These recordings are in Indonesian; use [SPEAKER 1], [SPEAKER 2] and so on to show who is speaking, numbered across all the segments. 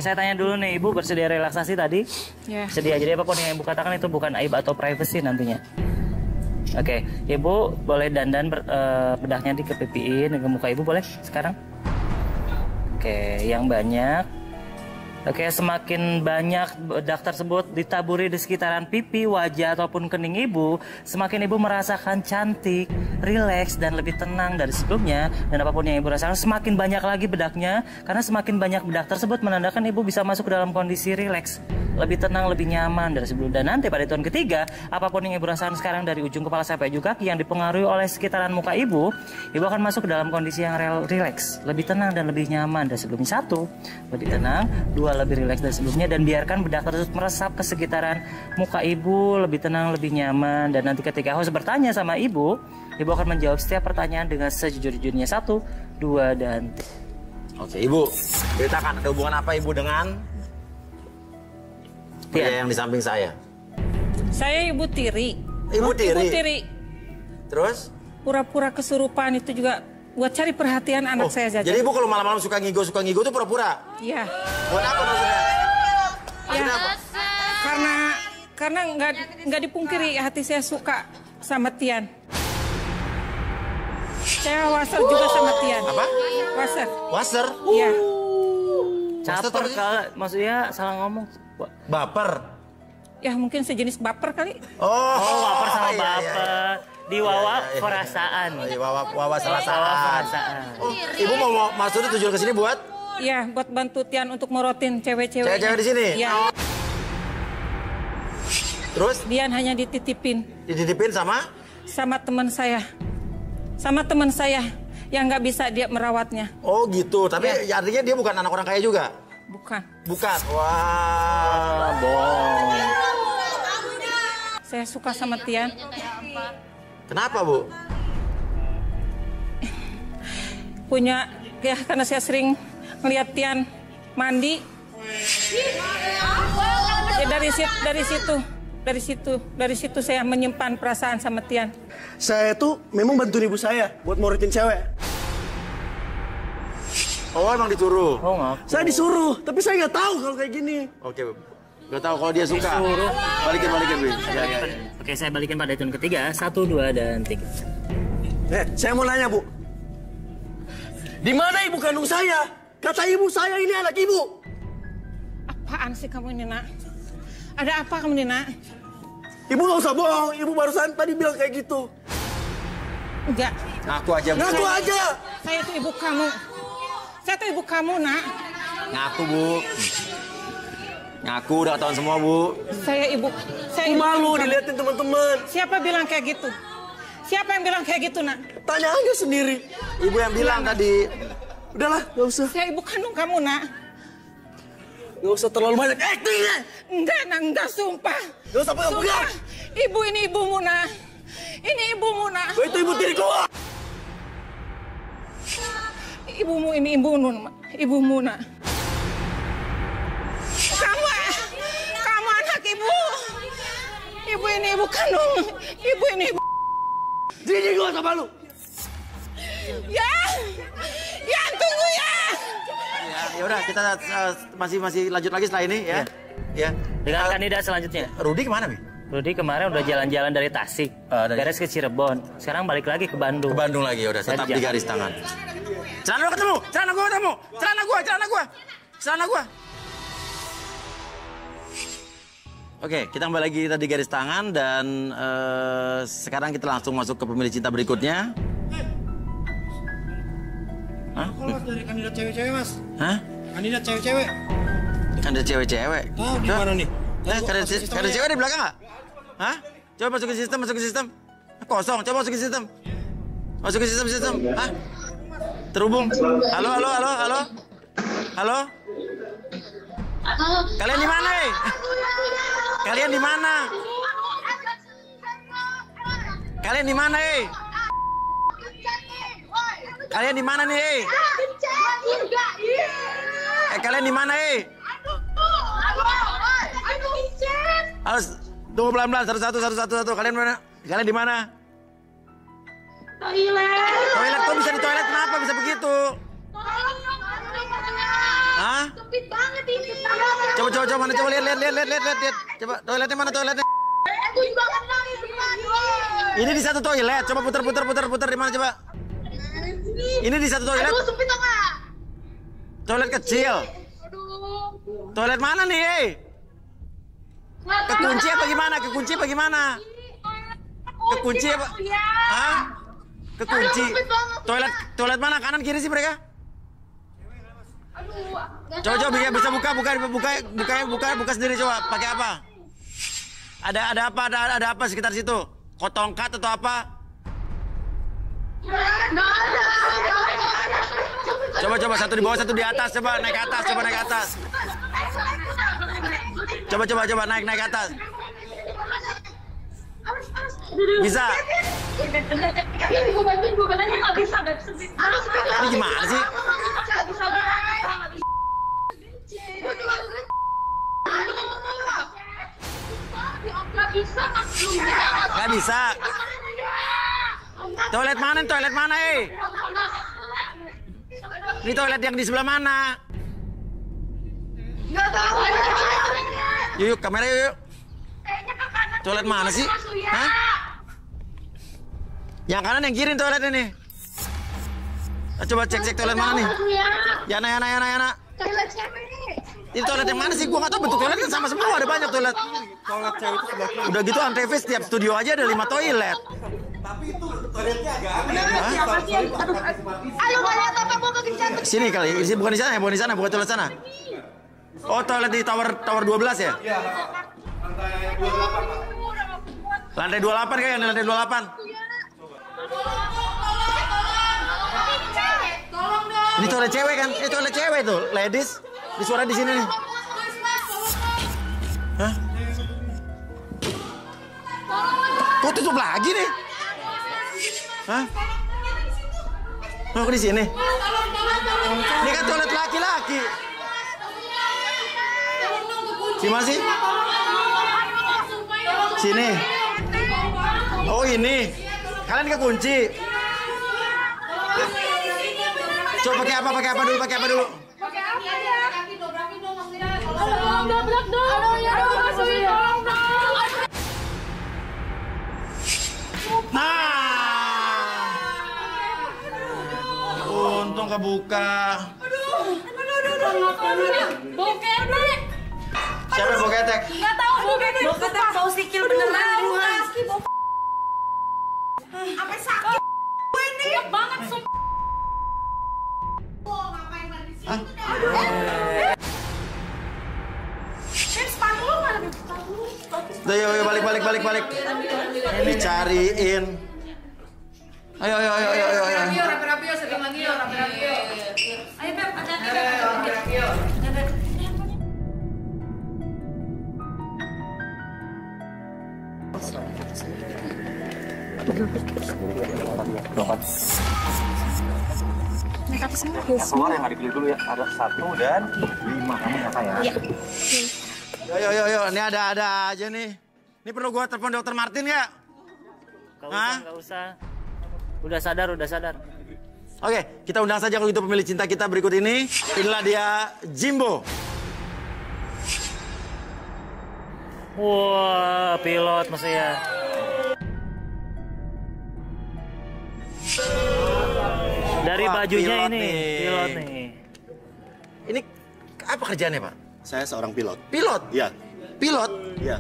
[SPEAKER 1] saya tanya dulu nih, Ibu bersedia relaksasi tadi?
[SPEAKER 2] Ya.
[SPEAKER 1] Sedia, jadi apapun yang Ibu katakan itu bukan aib atau privacy nantinya. Oke, Ibu boleh dandan bedahnya dikepipiin ke muka Ibu, boleh sekarang? Oke, yang banyak. Oke, semakin banyak bedak tersebut ditaburi di sekitaran pipi, wajah, ataupun kening Ibu, semakin Ibu merasakan cantik, rileks, dan lebih tenang dari sebelumnya. Dan apapun yang Ibu rasakan, semakin banyak lagi bedaknya, karena semakin banyak bedak tersebut menandakan Ibu bisa masuk ke dalam kondisi rileks, lebih tenang, lebih nyaman dari sebelumnya. Dan nanti pada tahun ketiga, apapun yang Ibu rasakan sekarang dari ujung kepala sampai ujung kaki yang dipengaruhi oleh sekitaran muka Ibu akan masuk ke dalam kondisi yang rileks, lebih tenang dan lebih nyaman dari sebelumnya. 1, lebih tenang. 2, lebih rileks dari sebelumnya, dan biarkan bedak tersebut meresap ke sekitaran muka Ibu, lebih tenang, lebih nyaman. Dan nanti ketika host bertanya sama Ibu akan menjawab setiap pertanyaan dengan sejujur-jujurnya. 1, 2, dan 3.
[SPEAKER 3] Oke, Ibu, ceritakan ada hubungan apa Ibu dengan pria yang di samping saya?
[SPEAKER 2] Saya Ibu Tiri.
[SPEAKER 3] Ibu Tiri?
[SPEAKER 2] Ibu Tiri.
[SPEAKER 3] Terus?
[SPEAKER 2] Pura-pura kesurupan itu juga buat cari perhatian anak saya saja.
[SPEAKER 3] Jadi Ibu kalau malam-malam suka ngigo itu pura-pura?
[SPEAKER 2] Iya.
[SPEAKER 3] Buat apa maksudnya?
[SPEAKER 2] Ya, karena nggak dipungkiri hati saya suka sama Tian. Saya waser juga sama Tian.
[SPEAKER 3] Apa?
[SPEAKER 2] Waser.
[SPEAKER 3] Waser?
[SPEAKER 2] Iya.
[SPEAKER 1] Caper kalau maksudnya salah ngomong.
[SPEAKER 3] Baper?
[SPEAKER 2] Ya mungkin sejenis baper kali.
[SPEAKER 3] Oh,
[SPEAKER 1] baper sama
[SPEAKER 3] iya,
[SPEAKER 1] baper. Di wawa perasaan.
[SPEAKER 3] Wawa perasaan. Oh, Ibu mau maksudnya tujuan ke sini buat?
[SPEAKER 2] Iya, buat bantu Tian untuk morotin cewek-cewek.
[SPEAKER 3] Cewek-cewek di sini?
[SPEAKER 2] Iya.
[SPEAKER 3] Terus?
[SPEAKER 2] Dian hanya dititipin.
[SPEAKER 3] Dititipin sama?
[SPEAKER 2] Sama teman saya. Sama teman saya yang nggak bisa dia merawatnya.
[SPEAKER 3] Oh gitu, tapi ya, artinya dia bukan anak orang kaya juga?
[SPEAKER 2] Bukan.
[SPEAKER 3] Bukan? Wah, bohong.
[SPEAKER 2] Saya suka sama Tian.
[SPEAKER 3] Kenapa, Bu?
[SPEAKER 2] Punya, ya karena saya sering ngeliat Tian mandi. Ya dari situ saya menyimpan perasaan sama Tian.
[SPEAKER 4] Saya tuh memang bantuin ibu saya buat morotin cewek.
[SPEAKER 3] Oh, emang disuruh?
[SPEAKER 1] Oh, ngaku.
[SPEAKER 4] Saya disuruh, tapi saya nggak tahu kalau kayak gini.
[SPEAKER 3] Oke, nggak tahu kalau dia suka. Balikin, Bu. Ya.
[SPEAKER 1] Oke, saya balikin pada hitungan ketiga. 1, 2, dan 3.
[SPEAKER 4] Saya mau nanya, Bu. Di mana ibu kandung saya? Kata ibu saya ini anak ibu.
[SPEAKER 2] Apaan sih kamu ini, Nak? Ada apa kamu ini, Nak?
[SPEAKER 4] Ibu nggak usah bohong. Ibu barusan tadi bilang kayak gitu.
[SPEAKER 2] Enggak.
[SPEAKER 3] Ngaku aja, Bu.
[SPEAKER 4] Ngaku aja.
[SPEAKER 2] Saya tuh ibu kamu. Saya tuh ibu kamu, Nak.
[SPEAKER 3] Ngaku, Bu. Ngaku udah ketahuan semua, Bu.
[SPEAKER 2] Saya ibu
[SPEAKER 4] Malu
[SPEAKER 2] kamu.
[SPEAKER 4] diliatin teman-teman.
[SPEAKER 2] Siapa bilang kayak gitu? Siapa yang bilang kayak gitu, Nak?
[SPEAKER 4] Tanya aja sendiri.
[SPEAKER 3] Ibu yang bilang tadi.
[SPEAKER 4] Udahlah, nggak usah.
[SPEAKER 2] Saya ibu kandung kamu, Nak.
[SPEAKER 4] Nggak usah terlalu banyak acting ya.
[SPEAKER 2] Enggak, Nak, enggak, sumpah.
[SPEAKER 4] Nggak usah pegang-pegang.
[SPEAKER 2] Ibu ini ibumu, Nak. Ini ibumu, Nak.
[SPEAKER 4] Itu ibu tiri keluar.
[SPEAKER 2] Ibumu ini ibumu, Nak. Kamu anak ibu. Ibu ini ibu kandung. Ibu ini ibu.
[SPEAKER 4] Sini gua sama lu.
[SPEAKER 2] Ya tunggu ya.
[SPEAKER 3] Ya udah, kita masih lanjut lagi setelah ini ya. Ya.
[SPEAKER 1] Dengan kandidat selanjutnya.
[SPEAKER 3] Rudi kemana, Bi?
[SPEAKER 1] Rudi kemarin udah jalan-jalan dari Tasik, beres ke Cirebon. Sekarang balik lagi ke Bandung.
[SPEAKER 3] Ke Bandung lagi, udah tetap di garis tangan. Celana ketemu, celana gua. Oke, kita kembali lagi kita di garis tangan dan sekarang kita langsung masuk ke pemilih cinta berikutnya. Hah?
[SPEAKER 5] Mas dari kandidat cewek-cewek, Mas.
[SPEAKER 3] Hah?
[SPEAKER 5] Kandidat cewek-cewek.
[SPEAKER 3] Kandidat cewek-cewek.
[SPEAKER 5] Tahu di mana nih?
[SPEAKER 3] Kandidat cewek di belakang nggak? Hah? Coba masukin sistem. Kosong, coba masukin sistem. Masukin sistem. Hah? Terhubung. Halo. Kalian di mana, Kalian di mana? Kalian di mana, Kalian di mana nih, kalian di mana, Halo, tunggu pelan-pelan, satu. Kalian mana? Kalian di mana?
[SPEAKER 6] Toilet.
[SPEAKER 3] Toilet, kok bisa di toilet? Kenapa bisa begitu? Hah?
[SPEAKER 6] Sempit banget ini.
[SPEAKER 3] Coba mana, coba lihat. Coba toiletnya mana toiletnya?
[SPEAKER 6] Aku juga kenal itu kan.
[SPEAKER 3] Ini di satu toilet. Coba putar di mana coba? Ini di satu toilet.
[SPEAKER 6] Aduh, sempit enggak?
[SPEAKER 3] Toilet kecil.
[SPEAKER 6] Aduh.
[SPEAKER 3] Toilet mana nih? Kekunci apa gimana? Kekunci apa? Hah? Kekunci. Toilet mana? Kanan kiri sih mereka? Coba bisa buka sendiri coba. Pakai apa? Ada apa sekitar situ? Kotongkat atau apa? Coba satu di bawah, satu di atas. Coba naik atas. Coba naik atas. Bisa. Ini gimana sih? Gak bisa. Toilet mana? Ini toilet yang di sebelah mana? Yuk, kamera yuk. Toilet mana sih? Hah? Yang kanan yang kiri toilet ini. Coba cek toilet mana nih? Yana. Ini toilet yang mana sih? Gua nggak tahu, bentuk toilet kan sama semua, ada banyak toilet.
[SPEAKER 5] Toilet cewek itu sebelah kiri.
[SPEAKER 3] Udah gitu Antv setiap studio aja ada 5 toilet.
[SPEAKER 5] Tapi itu toiletnya agak aneh.
[SPEAKER 6] Ayo lihat apa mau kekencan.
[SPEAKER 3] Sini kali, bukan di sana, bukan toilet sana. Oh, toilet di tower 12 ya?
[SPEAKER 5] Iya, lantai 28, Pak.
[SPEAKER 3] Lantai 28 kayaknya, lantai 28. Ini toilet cewek kan? Ini toilet cewek tuh, ladies. Di suara di sini nih. Hah? Kok tutup lagi nih? Hah? Oh, di sini. Ini kan toilet laki-laki. Gimana sih? Sini. Oh, ini. Kalian kekunci. Coba pakai apa dulu? Nah, untung kebuka. Siapa yang bawa ketek?
[SPEAKER 6] Nggak tahu boketek bau sikil beneran. Apa sakit? Ini banget sumpah.
[SPEAKER 3] Udah, yuk, balik. Dicariin. Ayo.
[SPEAKER 6] Rapi-rapi, sering lagi yuk, rapi-rapi. Ayo, Beb, hati-hati, Beb.
[SPEAKER 7] Keluar yang nggak dipilih dulu ya. Ada 1 dan 5. Kamu nyapa ya? Iya.
[SPEAKER 3] Yo. Ini ada aja nih. Ini perlu gua telepon Dokter Martin nggak?
[SPEAKER 1] Nggak usah. Udah sadar.
[SPEAKER 3] Oke, kita undang saja kalau gitu pemilih cinta kita berikut ini. Inilah dia Jimbo.
[SPEAKER 1] Wah, pilot maksudnya. Dari
[SPEAKER 3] Wah,
[SPEAKER 1] bajunya
[SPEAKER 3] pilot
[SPEAKER 1] ini,
[SPEAKER 3] nih.
[SPEAKER 1] pilot nih.
[SPEAKER 3] Ini apa kerjaannya, Pak?
[SPEAKER 4] Saya seorang pilot.
[SPEAKER 3] Pilot?
[SPEAKER 4] Iya.
[SPEAKER 3] Pilot?
[SPEAKER 4] Iya.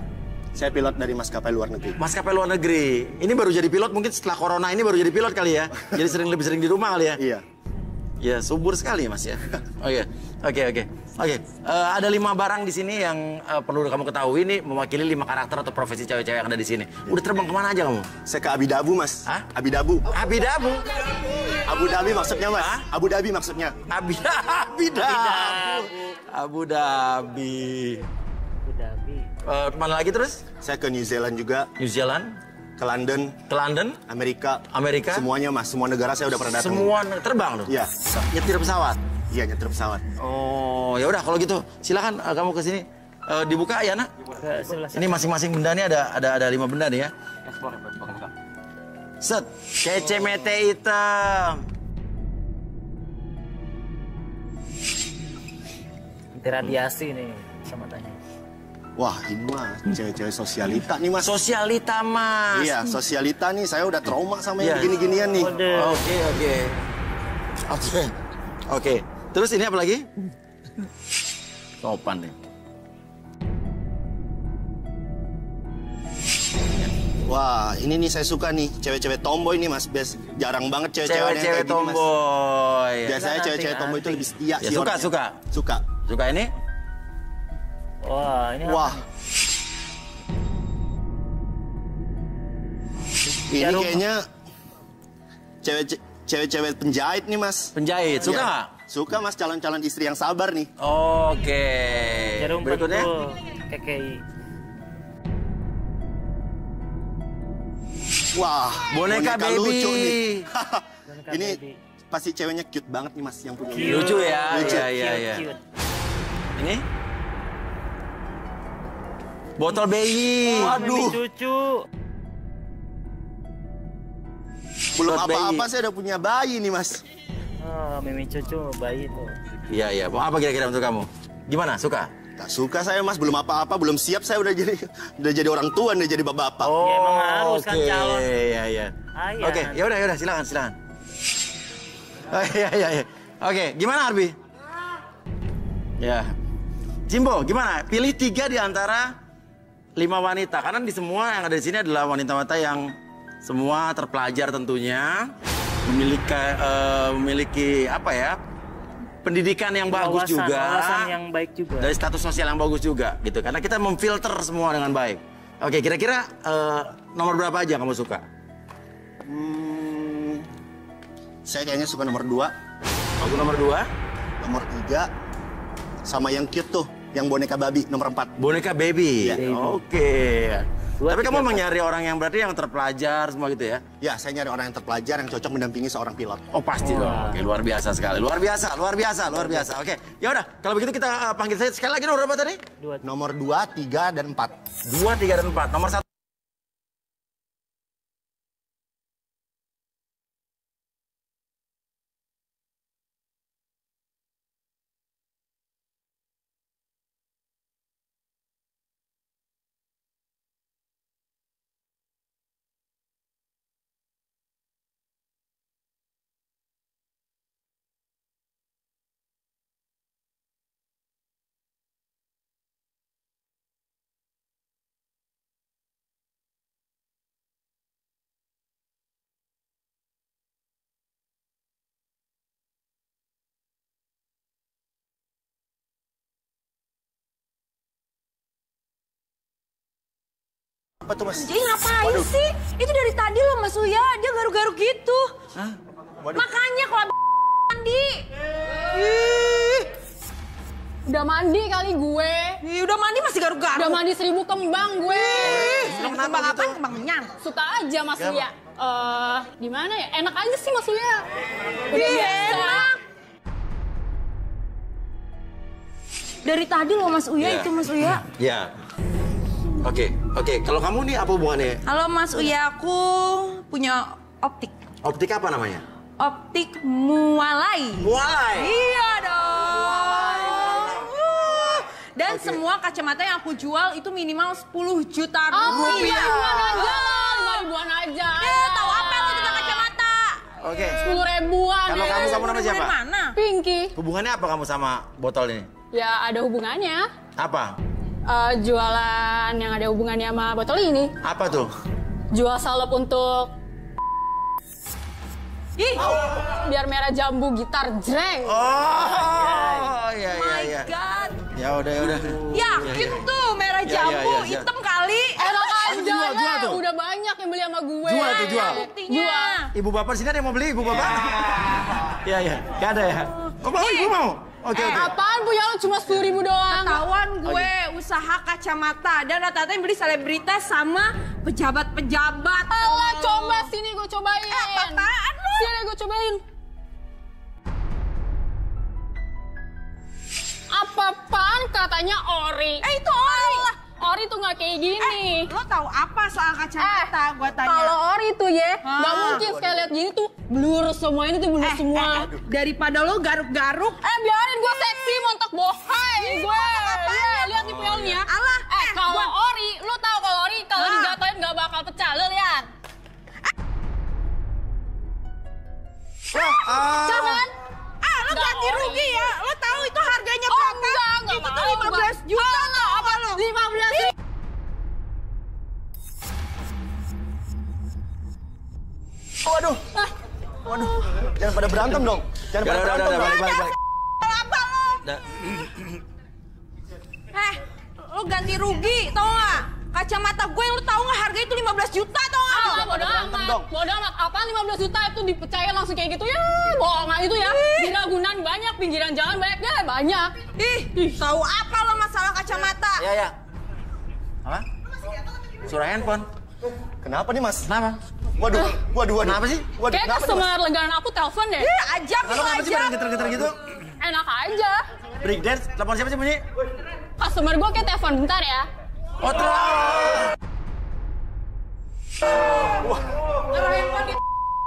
[SPEAKER 4] Saya pilot dari maskapai luar negeri.
[SPEAKER 3] Maskapai luar negeri. Ini baru jadi pilot mungkin setelah corona ini baru jadi pilot kali ya. Jadi lebih sering di rumah kali ya.
[SPEAKER 4] Iya.
[SPEAKER 3] Ya, subur sekali Mas ya. Oke. Ada 5 barang di sini yang perlu kamu ketahui, ini mewakili 5 karakter atau profesi cewek-cewek yang ada di sini. Udah terbang kemana aja kamu?
[SPEAKER 4] Saya ke Abu Dhabi, Mas.
[SPEAKER 3] Hah?
[SPEAKER 4] Abu Dhabi.
[SPEAKER 3] Abu Dhabi?
[SPEAKER 4] Abu Dhabi maksudnya, Mas.
[SPEAKER 3] Hah?
[SPEAKER 4] Abu Dhabi maksudnya.
[SPEAKER 3] Abu Dhabi. Mana lagi terus?
[SPEAKER 4] Saya ke New Zealand juga.
[SPEAKER 3] New Zealand?
[SPEAKER 4] Ke London.
[SPEAKER 3] Ke London?
[SPEAKER 4] Amerika.
[SPEAKER 3] Semuanya,
[SPEAKER 4] Mas. Semua negara saya udah pernah datang.
[SPEAKER 3] Semua terbang loh?
[SPEAKER 4] Iya.
[SPEAKER 3] Nyetir pesawat?
[SPEAKER 4] Iya, nyetir pesawat.
[SPEAKER 3] Oh, ya udah kalau gitu silakan kamu ke sini. Dibuka ya, Nak? Ini masing-masing benda nih ada 5 benda nih ya. Set, kece mete hitam.
[SPEAKER 1] Diradiasi nih kacamatanya.
[SPEAKER 4] Wah, ini mah cewek-cewek sosialita nih, Mas.
[SPEAKER 3] Sosialita, Mas.
[SPEAKER 4] Iya, sosialita nih. Saya udah trauma sama yang begini-ginian nih.
[SPEAKER 3] Oke. Terus ini apa lagi? Sopan nih.
[SPEAKER 4] Wah, ini nih saya suka nih. Cewek-cewek tomboy nih, Mas. Jarang banget cewek-cewek yang kayak gini, Mas.
[SPEAKER 3] Tomboy.
[SPEAKER 4] Biasanya cewek-cewek tomboy itu lebih setia
[SPEAKER 3] Ya,
[SPEAKER 4] sih orangnya.
[SPEAKER 3] suka. Suka ini?
[SPEAKER 1] Wah, ini apa?
[SPEAKER 4] Wah. Ini kayaknya cewek-cewek penjahit nih, Mas.
[SPEAKER 3] Penjahit, suka nggak?
[SPEAKER 4] Suka, Mas, calon-calon istri yang sabar nih.
[SPEAKER 3] Oke.
[SPEAKER 1] Jarum
[SPEAKER 3] Berikutnya?
[SPEAKER 1] pentul KKI.
[SPEAKER 4] Wah,
[SPEAKER 3] Boneka baby.
[SPEAKER 4] lucu nih.
[SPEAKER 1] Boneka
[SPEAKER 4] Ini
[SPEAKER 1] baby.
[SPEAKER 4] pasti ceweknya cute banget nih, Mas, yang punya.
[SPEAKER 3] Lucu ya?
[SPEAKER 4] Lucu.
[SPEAKER 3] Iya.
[SPEAKER 1] Cute.
[SPEAKER 3] Ini? Botol bayi.
[SPEAKER 1] Waduh. Cucu.
[SPEAKER 4] Belum
[SPEAKER 3] Botol
[SPEAKER 4] apa-apa
[SPEAKER 3] bayi.
[SPEAKER 4] saya udah punya bayi nih, Mas.
[SPEAKER 1] Oh, Mimi cucu bayi tuh.
[SPEAKER 3] Iya. Mau apa kira-kira untuk kamu? Gimana? Suka?
[SPEAKER 4] Gak suka saya, Mas, belum apa-apa, belum siap saya udah jadi orang tua, udah jadi bapak-bapak.
[SPEAKER 1] Ya, emang harus kan calon.
[SPEAKER 3] Iya.
[SPEAKER 1] Ayan.
[SPEAKER 3] Oke, yaudah, silakan. Oh, iya. Oke, gimana Arbi? Ya. Jimbo, gimana? Pilih 3 di antara 5 wanita. Karena di semua yang ada di sini adalah wanita-wanita yang semua terpelajar tentunya. Memiliki apa ya? Pendidikan yang bagus juga.
[SPEAKER 1] Wawasan yang baik juga.
[SPEAKER 3] Dari status sosial yang bagus juga gitu. Karena kita memfilter semua dengan baik. Oke, kira-kira nomor berapa aja kamu suka?
[SPEAKER 4] Saya kayaknya suka nomor 2.
[SPEAKER 3] Aku nomor 2.
[SPEAKER 4] Nomor 3 sama yang cute tuh, yang boneka babi nomor 4.
[SPEAKER 3] Boneka baby.
[SPEAKER 4] Iya.
[SPEAKER 3] Oke.
[SPEAKER 1] Dua,
[SPEAKER 3] Tapi
[SPEAKER 1] tiga,
[SPEAKER 3] kamu
[SPEAKER 1] empat.
[SPEAKER 3] mau nyari orang yang berarti yang terpelajar semua gitu ya?
[SPEAKER 4] Ya, saya nyari orang yang terpelajar yang cocok mendampingi seorang pilot.
[SPEAKER 3] Oh pasti dong. Oke, luar biasa sekali. Luar biasa. Oke, ya udah. Kalau begitu kita panggil saya sekali lagi nomor berapa tadi?
[SPEAKER 4] Nomor 2, 3, dan 4.
[SPEAKER 3] 2, 3, dan 4. Nomor 1.
[SPEAKER 4] Apa tuh, Mas?
[SPEAKER 8] Jadi ngapain sih? Itu dari tadi loh Mas Uya, dia garuk-garuk gitu.
[SPEAKER 3] Hah?
[SPEAKER 8] Makanya kalau mandi.
[SPEAKER 6] Udah mandi kali gue.
[SPEAKER 8] Udah mandi masih garuk-garuk.
[SPEAKER 6] Udah mandi 1000 kembang gue.
[SPEAKER 8] Kembang apa? Kembang menyan.
[SPEAKER 6] Suka aja Mas Uya. Gimana ya? Enak aja sih Mas Uya. Udah biasa.
[SPEAKER 8] Enak. Dari tadi loh Mas Uya itu Mas Uya.
[SPEAKER 3] Ya. Oke. Kalau kamu nih apa hubungannya?
[SPEAKER 8] Halo Mas Uya, aku punya optik.
[SPEAKER 3] Optik apa namanya?
[SPEAKER 8] Optik Mualai.
[SPEAKER 3] Mualai.
[SPEAKER 8] Iya dong. Dan semua kacamata yang aku jual itu minimal 10 juta rupiah.
[SPEAKER 6] 5 ribuan aja. 5 ribuan aja.
[SPEAKER 8] Tahu apa lo tentang kacamata?
[SPEAKER 3] Oke.
[SPEAKER 6] 10 ribuan.
[SPEAKER 3] Kalau kamu sama nama siapa?
[SPEAKER 8] Dari mana?
[SPEAKER 6] Pinky.
[SPEAKER 3] Hubungannya apa kamu sama botol ini?
[SPEAKER 6] Ya ada hubungannya.
[SPEAKER 3] Apa?
[SPEAKER 6] Jualan yang ada hubungannya sama botol ini.
[SPEAKER 3] Apa tuh?
[SPEAKER 6] Jual salep untuk biar merah jambu gitar jreng.
[SPEAKER 3] Oh, iya.
[SPEAKER 8] My God.
[SPEAKER 3] Ya udah.
[SPEAKER 8] Yakin tuh merah jambu,
[SPEAKER 3] iya.
[SPEAKER 8] hitam kali.
[SPEAKER 6] Enak aja
[SPEAKER 3] jual
[SPEAKER 6] lah.
[SPEAKER 3] tuh.
[SPEAKER 6] Udah banyak yang beli sama gue.
[SPEAKER 3] Jual.
[SPEAKER 8] Buktinya.
[SPEAKER 3] Ibu bapak di sini ada yang mau beli, ibu bapak? Iya. Gak ada ya? Oh, mau, ibu mau? Oke.
[SPEAKER 6] Apaan punya lo cuma 10.000 doang?
[SPEAKER 8] Ketahuan gue usaha kacamata dan rata-rata yang beli selebritas sama pejabat-pejabat.
[SPEAKER 6] Alah, coba sini gue cobain.
[SPEAKER 8] Apaan lu?
[SPEAKER 6] Sini gue cobain. Apa-apaan katanya ori.
[SPEAKER 8] Itu ori.
[SPEAKER 6] Ori tuh nggak kayak gini.
[SPEAKER 8] Lo tahu apa soal kacamata? Gue tanya.
[SPEAKER 6] Kalau ori tuh ya, nggak mungkin sekali lihat gini tuh
[SPEAKER 8] Blur semua ini tuh blur semua.
[SPEAKER 2] Daripada lo garuk-garuk.
[SPEAKER 8] Biarin gue seksi montok bohai gue. Iya, lihat nih peelnya.
[SPEAKER 2] Alah,
[SPEAKER 8] kalau ori, lu tahu kalau ori kalau dijatuhin nggak bakal pecah, lu lihat. Jangan.
[SPEAKER 2] Lo ganti rugi ya. Lo tahu itu harganya berapa?
[SPEAKER 8] Enggak
[SPEAKER 2] itu tuh 15 juta.
[SPEAKER 8] Enggak, apa lo? 15 juta.
[SPEAKER 4] Waduh. Jangan pada berantem dong. Jangan pada berantem.
[SPEAKER 3] Udah, balik.
[SPEAKER 2] Apa lo? Lo ganti rugi, tau gak? Kacamata gue yang lo tau gak harganya itu 15 juta, tau gak?
[SPEAKER 8] Bodoh amat. Bodoh amat. Apaan 15 juta itu dipercaya langsung kayak gitu ya? Bohongan itu ya. Di Ragunan banyak, pinggiran jalan banyak deh, banyak.
[SPEAKER 2] Tahu apa lo masalah kacamata?
[SPEAKER 3] Ya. Apa? Suara handphone.
[SPEAKER 4] Kenapa nih, Mas?
[SPEAKER 3] Kenapa?
[SPEAKER 4] Waduh.
[SPEAKER 3] Kenapa sih?
[SPEAKER 8] Kayak customer legaran aku telepon deh.
[SPEAKER 2] Ajab lo,
[SPEAKER 3] Kenapa sih pada geter-geter gitu?
[SPEAKER 8] Enak aja.
[SPEAKER 3] Breakdance, telepon siapa sih bunyi?
[SPEAKER 8] Customer gue kayak telepon bentar ya.
[SPEAKER 3] Oh,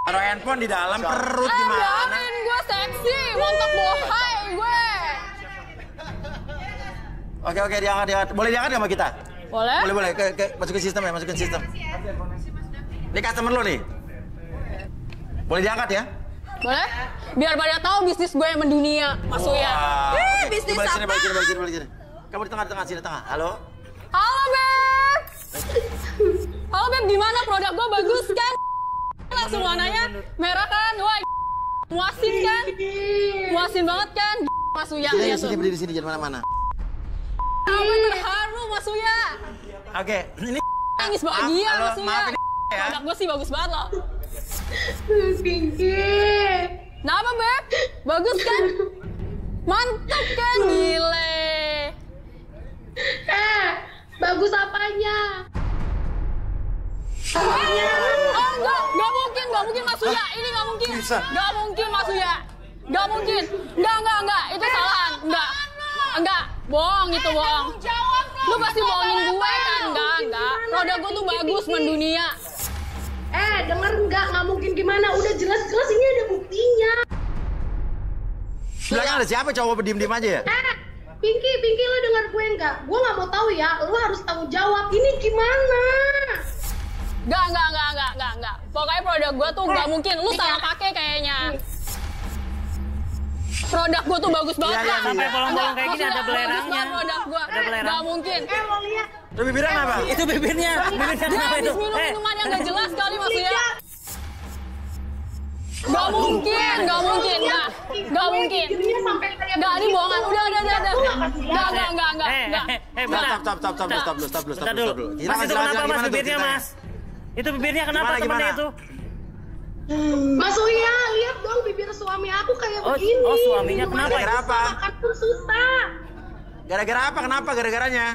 [SPEAKER 3] taruh handphone di dalam perut gimana?
[SPEAKER 8] Biarin gue seksi, montok bohai gue.
[SPEAKER 3] Oke, diangkat. Boleh diangkat nggak sama kita?
[SPEAKER 8] Boleh?
[SPEAKER 3] Boleh. Masukin sistem ya, masukin sistem. Ini customer lo nih. Boleh diangkat ya?
[SPEAKER 8] Boleh? Biar pada tahu bisnis gue yang mendunia, Mas Uya.
[SPEAKER 2] Bisnis
[SPEAKER 3] Balik
[SPEAKER 2] apa?
[SPEAKER 3] sini. Kamu di tengah sini. Halo?
[SPEAKER 8] Halo, Beb. Halo, Beb. Gimana produk gue bagus kan? Langsung warnanya merah kan? Wah, muasin kan? Muasin banget kan? Mas Uya.
[SPEAKER 3] Sini, berdiri di sini, jangan mana-mana.
[SPEAKER 8] Apa terharu, Mas Uya?
[SPEAKER 3] Oke, ini
[SPEAKER 8] Nangis bahagia,
[SPEAKER 3] halo,
[SPEAKER 8] Mas Uya.
[SPEAKER 3] maaf ini ya.
[SPEAKER 8] Produk gue sih bagus banget loh.
[SPEAKER 6] Pinky.
[SPEAKER 8] Nah, apa, Beb? Bagus kan? Mantap kan? Gile.
[SPEAKER 6] Bagus apanya?
[SPEAKER 8] Enggak mungkin Mas Uya. Ini enggak mungkin. Enggak mungkin Mas Uya. Enggak mungkin. Enggak. Itu salah. Enggak. Bohong itu bohong. Lu pasti bohongin gue kan? Enggak. Produk gue tuh bagus mendunia.
[SPEAKER 6] Denger nggak mungkin gimana? Udah jelas-jelas ini ada buktinya.
[SPEAKER 3] Belakang ada siapa cowok diem aja ya?
[SPEAKER 6] Pinky, lo denger gue nggak? Gue nggak mau tahu ya. Lo harus tanggung jawab. Ini gimana?
[SPEAKER 8] Enggak. Pokoknya produk gue tuh nggak mungkin. Lu salah pakai kayaknya. Produk gue tuh bagus banget.
[SPEAKER 3] Iya,
[SPEAKER 1] Sampai bolong-bolong kayak gini ada belerangnya.
[SPEAKER 8] Produk gue.
[SPEAKER 1] Ada belerang.
[SPEAKER 8] Nggak mungkin.
[SPEAKER 6] Lo lihat.
[SPEAKER 3] Itu bibirnya apa?
[SPEAKER 1] Itu bibirnya kenapa itu?
[SPEAKER 8] Habis minum minuman yang nggak jelas kali Mas Uya. Nggak mungkin. Nggak, ini bohongan. Udah. Nggak.
[SPEAKER 3] Stop dulu.
[SPEAKER 1] Mas, itu kenapa Mas bibirnya, Mas? Itu bibirnya kenapa temennya itu?
[SPEAKER 6] Mas Uya, lihat dong bibir suami aku kayak begini.
[SPEAKER 1] Oh, suaminya kenapa?
[SPEAKER 3] Gara-gara apa?
[SPEAKER 6] Makan pun susah.
[SPEAKER 3] Gara-gara apa? Kenapa gara-garanya?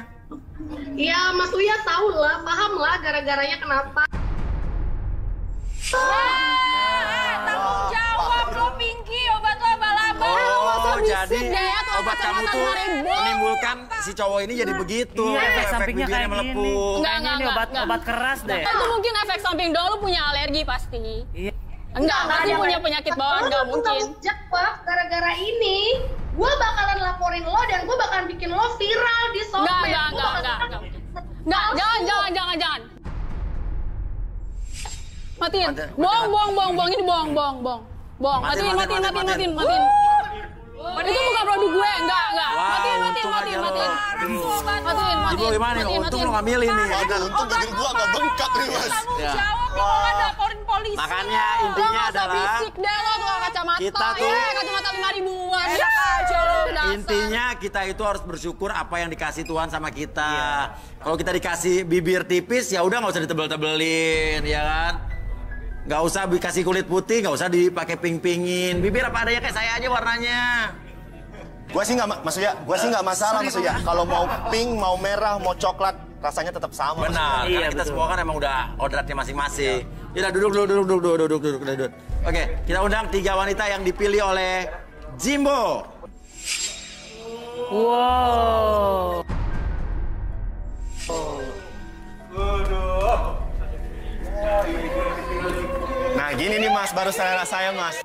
[SPEAKER 6] Ya, Mas Uya tahu lah, paham lah gara-garanya kenapa.
[SPEAKER 8] Tanggung jawab lo, Pinky. Obat lo abal-abal.
[SPEAKER 3] Oh, jadi obat kamu tuh menimbulkan si cowok ini jadi begitu.
[SPEAKER 1] Iya, efek sampingnya
[SPEAKER 3] bibirnya
[SPEAKER 1] kayak gini.
[SPEAKER 3] melepuh.
[SPEAKER 1] Kayaknya ini obat keras deh.
[SPEAKER 8] Itu mungkin efek samping doang, lu punya alergi pasti.
[SPEAKER 1] Iya.
[SPEAKER 8] Enggak, pasti punya penyakit bawaan, enggak mungkin.
[SPEAKER 6] Jawab gara-gara ini, gue bakalan laporin lo dan gue bakalan bikin lo viral di sosmed.
[SPEAKER 8] Enggak, jangan. Matiin. Bohong, ini bohong. Matiin. Itu bukan produk gue, enggak. Matiin.
[SPEAKER 3] Ibu gimana nih? Untung lo nggak milih nih.
[SPEAKER 4] Untung bibir gua nggak bengkak nih, Mas.
[SPEAKER 3] Ya.
[SPEAKER 2] Mau laporin polisi.
[SPEAKER 3] Makanya intinya adalah
[SPEAKER 8] bisik deh lo tuh kacamata.
[SPEAKER 3] kita tuh
[SPEAKER 8] Kacamata 5.000-an.
[SPEAKER 3] intinya kita itu harus bersyukur apa yang dikasih Tuhan sama kita. Kalau kita dikasih bibir tipis ya udah nggak usah ditebel-tebelin, ya kan? Nggak usah dikasih kulit putih, nggak usah dipakai ping-pingin. Bibir apa adanya kayak saya aja warnanya.
[SPEAKER 4] Gua sih nggak, Mas Uya, masalah, Mas Uya. Kalau mau pink, mau merah, mau coklat, rasanya tetap sama.
[SPEAKER 3] Benar,
[SPEAKER 1] Iya,
[SPEAKER 3] karena kita
[SPEAKER 1] betul.
[SPEAKER 3] semua kan emang udah kodratnya masing-masing. Ya duduk. Oke, kita undang 3 wanita yang dipilih oleh Jimbo.
[SPEAKER 1] Wow.
[SPEAKER 4] Nah Nah, gini nih Mas, baru selera saya Mas.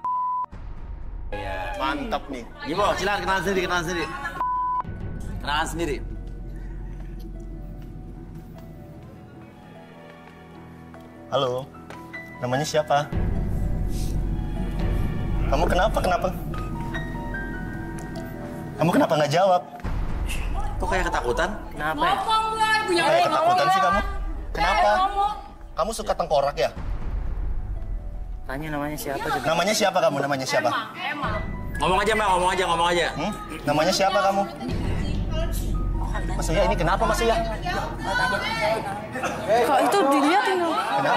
[SPEAKER 4] Ya, mantap nih.
[SPEAKER 3] Jimbo, silakan kenalan sendiri, kenalan sendiri. Kenalan sendiri.
[SPEAKER 4] Halo, namanya siapa? Kamu kenapa? Kamu kenapa nggak jawab?
[SPEAKER 3] Kok kayak ketakutan?
[SPEAKER 1] Kenapa ya?
[SPEAKER 4] Kayak ketakutan sih kamu? Kenapa? Kamu suka tengkorak ya?
[SPEAKER 1] Tanya namanya siapa juga.
[SPEAKER 4] Namanya siapa kamu? Namanya siapa?
[SPEAKER 3] Ngomong aja Mbak, ngomong aja.
[SPEAKER 4] Namanya siapa kamu? Mas Uya, ini kenapa Mas Uya?
[SPEAKER 8] Kok itu dilihatin dong?
[SPEAKER 4] Kenapa?